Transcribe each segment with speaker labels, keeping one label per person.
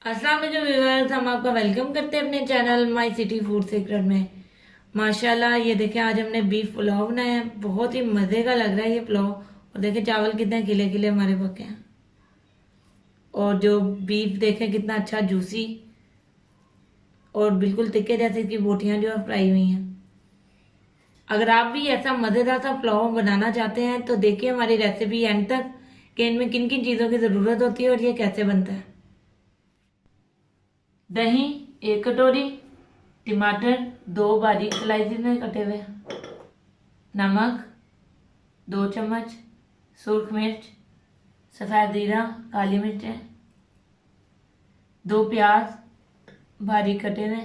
Speaker 1: अस्सलाम वालेकुम व्यूअर्स, हम आपका वेलकम करते हैं अपने channel my city food secret में। माशाल्लाह ये देखें, आज हमने बीफ पुलाव बनाया है। बहुत ही मज़े का लग रहा है ये पुलाव। और देखें चावल कितने खिले खिले हमारे पके हैं। और जो बीफ देखें कितना अच्छा जूसी और बिल्कुल तिक्के जैसे की बोटियां जो है फ्राई हुई हैं। अगर आप भी ऐसा मज़ेदार सा पुलाव बनाना चाहते हैं तो देखिए हमारी रेसिपी एंड तक कि इनमें किन किन चीज़ों की ज़रूरत होती है और ये कैसे बनता है। दही 1 कटोरी, टमाटर 2 बारीक स्लाइसिस में कटे हुए, नमक 2 चम्मच, सुर्ख मिर्च, सफ़ेद जीरा, काली मिर्च, 2 प्याज बारीक कटे हुए,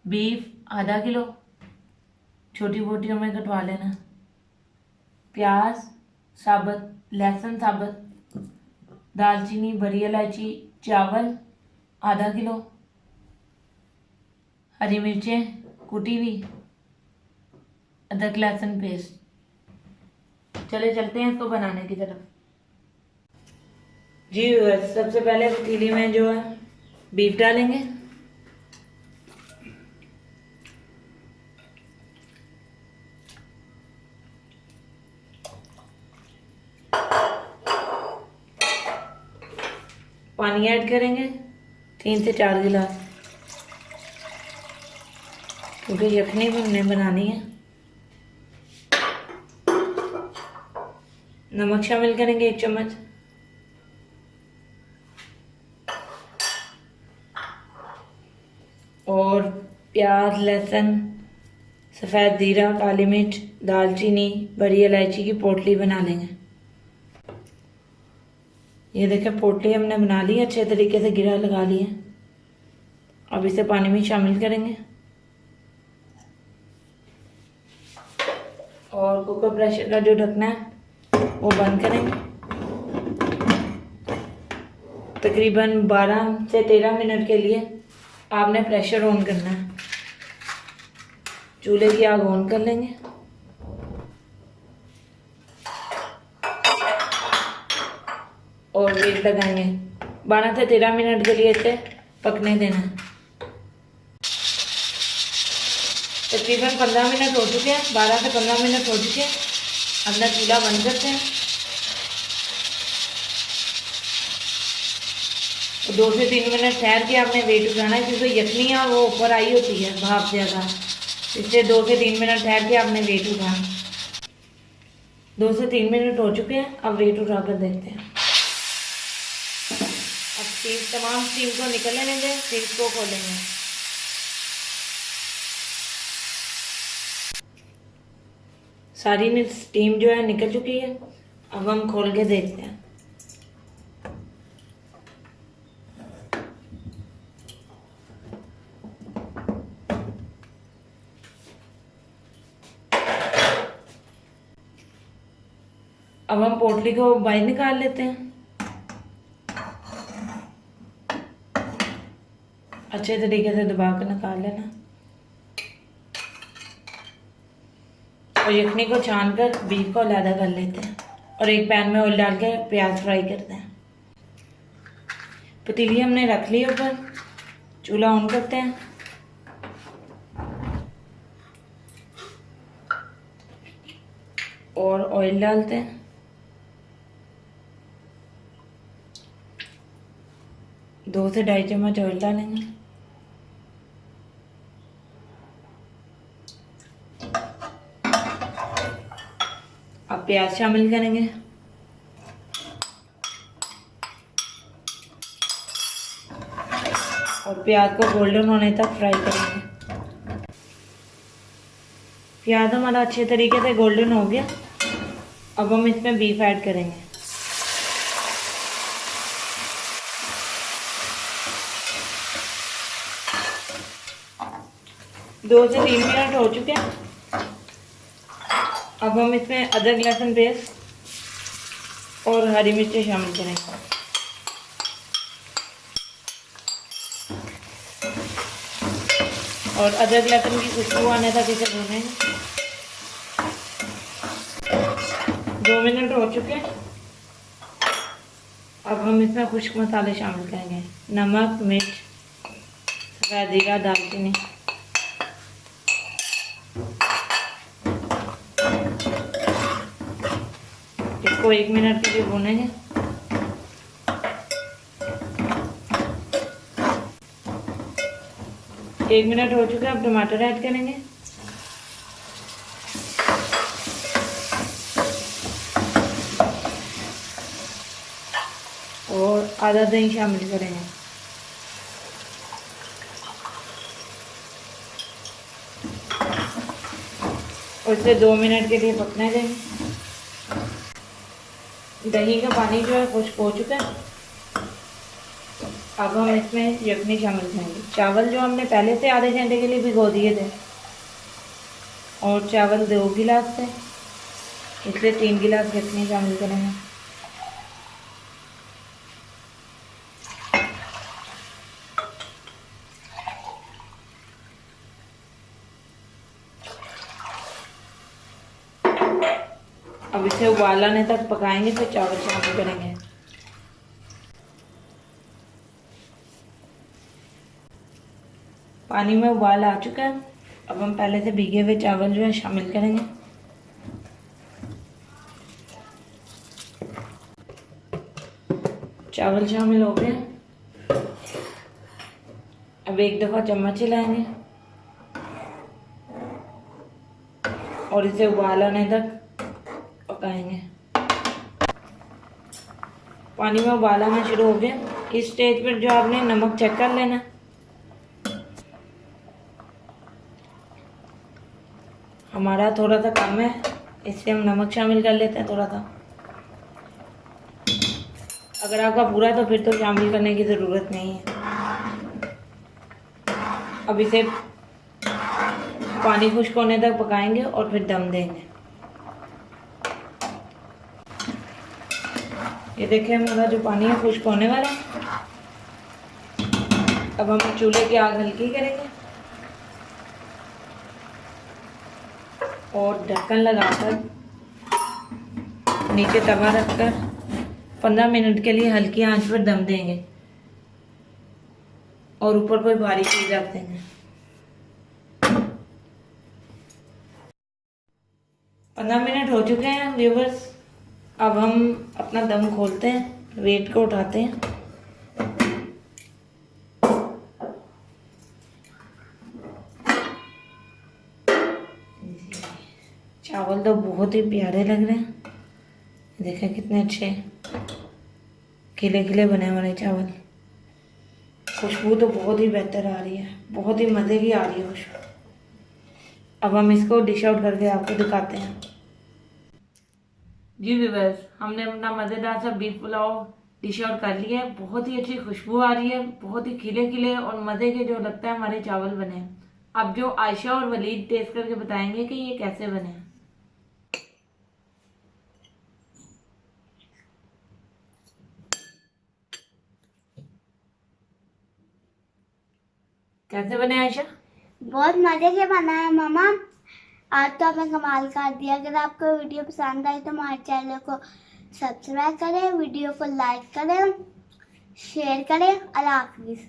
Speaker 1: बीफ आधा किलो छोटी बोटियों में कटवा लेना, प्याज साबुत, लहसुन साबुत, दालचीनी, बड़ी इलायची, चावल आधा किलो, हरी मिर्चें कुटी हुई, अदरक लहसुन पेस्ट। चले चलते हैं इसको बनाने की तरफ। जी सबसे पहले पतीली में जो है बीफ डालेंगे। पानी ऐड करेंगे 3 से 4 गिलास, क्योंकि यखनी भी हमने बनानी है। नमक शामिल करेंगे 1 चम्मच, और प्याज, लहसुन, सफ़ेद जीरा, काली मिर्च, दालचीनी, बड़ी इलायची की पोटली बना लेंगे। ये देखें पोटली हमने बना ली, अच्छे तरीके से गिरा लगा लिया। अब इसे पानी में शामिल करेंगे और कुकर प्रेशर का जो ढकना है वो बंद करेंगे। तकरीबन 12 से 13 मिनट के लिए आपने प्रेशर ऑन करना है। चूल्हे की आग ऑन कर लेंगे और वेट लगाएंगे। 12 से 13 मिनट के लिए इसे पकने देना है। तकरीबन 15 मिनट हो चुके हैं, 12 से 15 मिनट हो चुके हैं। अपना चूल्हा बंद करते हैं। तो 2 से 3 मिनट ठहर के आपने वेट उठाना है, क्योंकि यखनियाँ वो ऊपर आई होती है भाप ज़्यादा, इसलिए 2 से 3 मिनट ठहर के आपने वेट उठाना। 2 से 3 मिनट हो चुके हैं, अब वेट उठा कर देखते हैं। अब तमाम स्टीम को निकल लेने दें, फिर इसको खोलेंगे। सारी स्टीम जो है निकल चुकी है। अब हम खोल के देखते हैं। अब हम पोटली को बाहर निकाल लेते हैं। अच्छे तरीके से दबा कर निकाल लेना और यखनी को छान कर बीफ को अलग कर लेते हैं और एक पैन में ऑयल डाल के प्याज फ्राई करते हैं। पतीली हमने रख ली ऊपर, चूल्हा ऑन करते हैं और ऑयल डालते हैं। दो से 2.5 चम्मच ऑयल डालेंगे। अब प्याज शामिल करेंगे और प्याज को गोल्डन होने तक फ्राई करेंगे। प्याज हमारा अच्छे तरीके से गोल्डन हो गया। अब हम इसमें बीफ ऐड करेंगे। दो से 3 मिनट हो चुके हैं। अब हम इसमें अदरक लहसुन पेस्ट और हरी मिर्ची शामिल करेंगे और अदरक लहसुन की खुशबू आने तक इसे भूनेंगे। 2 मिनट हो चुके हैं। अब हम इसमें खुश्क मसाले शामिल करेंगे, नमक, मिर्च, सफ़ेद जीरा, दालचीनी। इसको 1 मिनट के लिए भूनेंगे। एक मिनट हो चुका है, अब टमाटर ऐड करेंगे। और आधा दही शामिल करेंगे। और इसे 2 मिनट के लिए पकने देंगे। दही का पानी जो है खुश्क हो चुका है। अब हम इसमें यखनी शामिल करेंगे। चावल जो हमने पहले से आधे घंटे के लिए भिगो दिए थे, और चावल 2 गिलास थे, इसलिए 3 गिलास यखनी शामिल करेंगे। अब इसे उबाल आने तक पकाएंगे, फिर चावल शामिल करेंगे। पानी में उबाल आ चुका है। अब हम पहले से भीगे हुए चावल जो है शामिल करेंगे। चावल शामिल हो गए। अब एक दफ़ा चम्मच हिलाएंगे और इसे उबाल आने तक पकाएंगे। पानी में उबाल आना शुरू हो गया। इस स्टेज पर जो आपने नमक चेक कर लेना। हमारा थोड़ा सा कम है, इसलिए हम नमक शामिल कर लेते हैं थोड़ा सा। अगर आपका पूरा है तो फिर तो शामिल करने की ज़रूरत नहीं है। अब इसे पानी खुश्क होने तक पकाएंगे और फिर दम देंगे। ये देखिए हमारा जो पानी है खुश्क होने वाला है। अब हम चूल्हे की आग हल्की करेंगे और ढक्कन लगाकर नीचे तवा रखकर 15 मिनट के लिए हल्की आंच पर दम देंगे और ऊपर कोई भारी चीज रख देंगे। 15 मिनट हो चुके हैं व्यूवर्स। अब हम अपना दम खोलते हैं, वेट को उठाते हैं। चावल तो बहुत ही प्यारे लग रहे हैं। देखें कितने अच्छे खिले खिले बने हमारे चावल। खुशबू तो बहुत ही बेहतर आ रही है, बहुत ही मज़े की आ रही है खुशबू। अब हम इसको डिश आउट करके आपको दिखाते हैं। जी व्यूअर्स, हमने अपना मज़ेदार सा बीफ पुलाव डिश आउट कर लिया है। बहुत ही अच्छी खुशबू आ रही है, बहुत ही खिले खिले और मज़े के जो लगता है हमारे चावल बने हैं। अब जो आयशा और वलीद टेस्ट करके बताएंगे कि ये कैसे बने हैं। कैसे बने आयशा?
Speaker 2: बहुत मजे के बना है मामा। आज तो आपने कमाल कर दिया। अगर आपको वीडियो पसंद आई तो हमारे चैनल को सब्सक्राइब करें, वीडियो को लाइक करें, शेयर करें। अल्लाह हाफिज़।